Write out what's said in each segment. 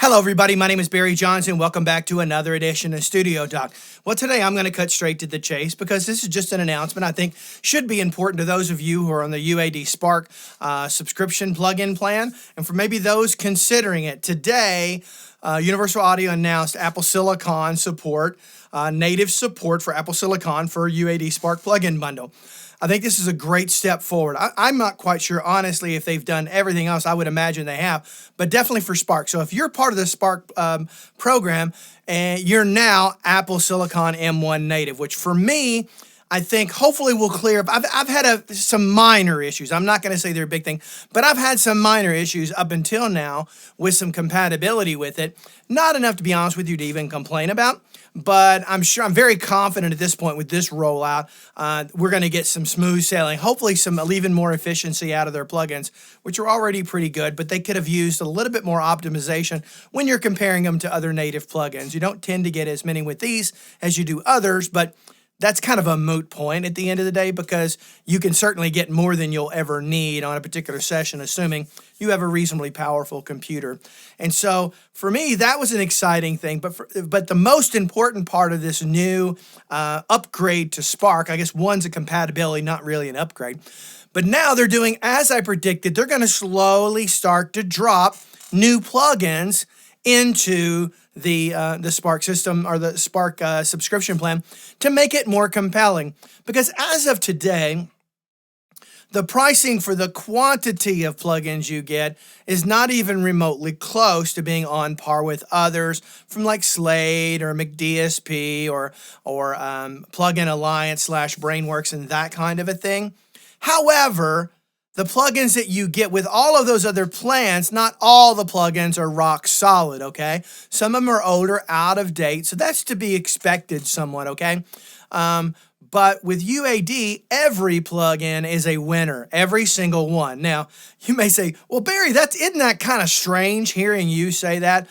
Hello everybody, my name is Barry Johnson. Welcome back to another edition of Studio Doc. Well, today I'm going to cut straight to the chase because this is just an announcement I think should be important to those of you who are on the UAD Spark subscription plugin plan, and for maybe those considering it. Today, Universal Audio announced Apple Silicon support, native support for Apple Silicon for UAD Spark plugin bundle. I think this is a great step forward. I'm not quite sure, honestly, if they've done everything else. I would imagine they have, but definitely for Spark. So if you're part of the Spark program and you're now Apple Silicon M1 native, which for me, I think hopefully will clear up. I've had some minor issues. I'm not going to say they're a big thing, but I've had some minor issues up until now with some compatibility with it. Not enough, to be honest with you, to even complain about. But I'm very confident at this point with this rollout, we're going to get some smooth sailing, hopefully some even more efficiency out of their plugins, which are already pretty good, but they could have used a little bit more optimization when you're comparing them to other native plugins. You don't tend to get as many with these as you do others, but that's kind of a moot point at the end of the day because you can certainly get more than you'll ever need on a particular session, assuming you have a reasonably powerful computer. And so for me, that was an exciting thing. But the most important part of this new upgrade to Spark, I guess one's a compatibility, not really an upgrade. But now they're doing, as I predicted, they're going to slowly start to drop new plugins into the Spark system or the Spark subscription plan to make it more compelling. Because as of today, the pricing for the quantity of plugins you get is not even remotely close to being on par with others from like Slate or McDSP or Plugin Alliance / Brainworks and that kind of a thing. However, the plugins that you get with all of those other plans, not all the plugins are rock solid, okay? Some of them are older, out of date, so that's to be expected somewhat, okay? But with UAD, every plugin is a winner, every single one. Now, you may say, well, Barry, isn't that kind of strange hearing you say that?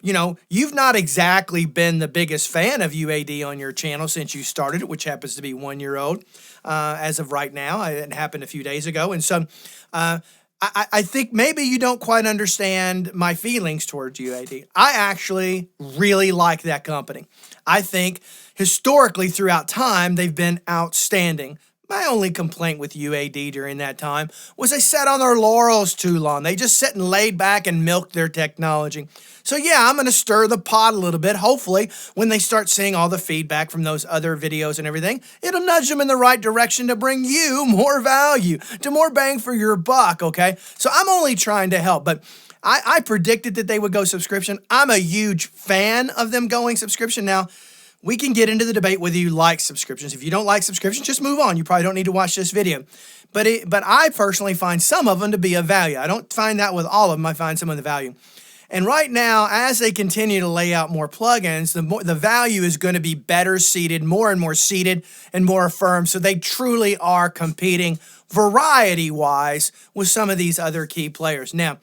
You know, you've not exactly been the biggest fan of UAD on your channel since you started it, which happens to be 1 year old as of right now. It happened a few days ago. And so I think maybe you don't quite understand my feelings towards UAD. I actually really like that company. I think historically throughout time, they've been outstanding. My only complaint with UAD during that time was they sat on their laurels too long. They just sat and laid back and milked their technology. So yeah, I'm going to stir the pot a little bit. Hopefully, when they start seeing all the feedback from those other videos and everything, it'll nudge them in the right direction to bring you more value, to more bang for your buck, okay? So I'm only trying to help, but I predicted that they would go subscription. I'm a huge fan of them going subscription. Now, we can get into the debate whether you like subscriptions. If you don't like subscriptions, just move on. You probably don't need to watch this video. But I personally find some of them to be of value. I don't find that with all of them. I find some of the value. And right now, as they continue to lay out more plugins, the value is going to be better seated, more and more seated and more affirmed. So they truly are competing variety-wise with some of these other key players. Now,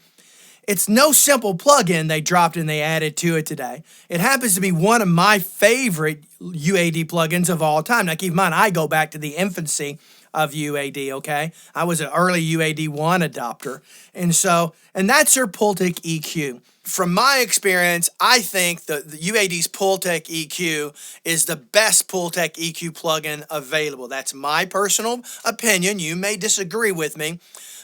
it's no simple plugin they dropped and they added to it today. It happens to be one of my favorite UAD plugins of all time. Now, keep in mind, I go back to the infancy of UAD, okay? I was an early UAD 1 adopter. And that's their Pultec EQ. From my experience, I think the UAD's Pultec EQ is the best Pultec EQ plugin available. That's my personal opinion. You may disagree with me,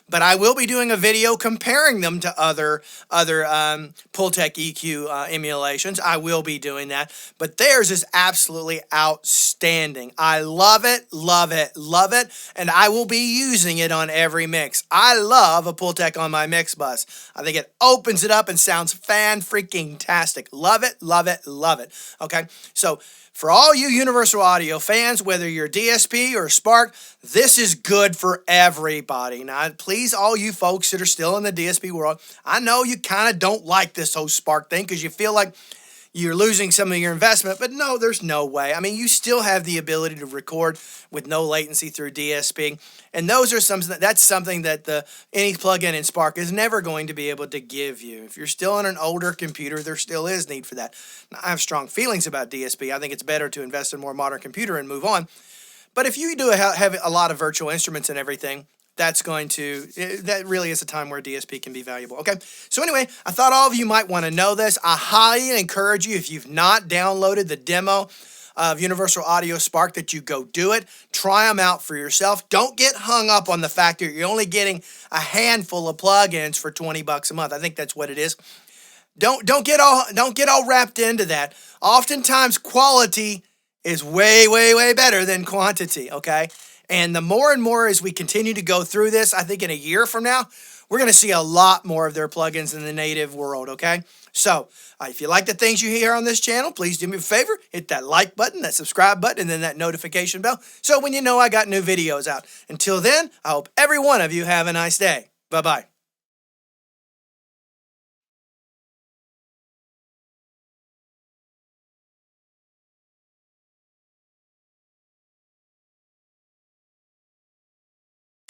but I will be doing a video comparing them to other Pultec EQ emulations. I will be doing that, but theirs is absolutely outstanding. I love it, love it, love it, and I will be using it on every mix. I love a Pultec on my mix bus. I think it opens it up and sounds fan-freaking-tastic. Love it, love it, love it. Okay, so for all you Universal Audio fans, whether you're DSP or Spark, this is good for everybody. Now, please, all you folks that are still in the DSP world, I know you kind of don't like this whole Spark thing because you feel like you're losing some of your investment, but no, there's no way. I mean, you still have the ability to record with no latency through DSP, and that's something that any plugin in Spark is never going to be able to give you. If you're still on an older computer, there still is need for that. Now, I have strong feelings about DSP. I think it's better to invest in a more modern computer and move on. But if you do have a lot of virtual instruments and everything, that really is a time where DSP can be valuable. Okay, so anyway, I thought all of you might want to know this. I highly encourage you, if you've not downloaded the demo of Universal Audio Spark, that you go do it. Try them out for yourself. Don't get hung up on the fact that you're only getting a handful of plugins for $20 a month. I think that's what it is. Don't get all wrapped into that. Oftentimes, quality is way, way, way better than quantity, okay? And the more and more as we continue to go through this, I think in a year from now, we're going to see a lot more of their plugins in the native world, okay? So if you like the things you hear on this channel, please do me a favor, hit that like button, that subscribe button, and then that notification bell, so when you know I got new videos out. Until then, I hope every one of you have a nice day. Bye-bye.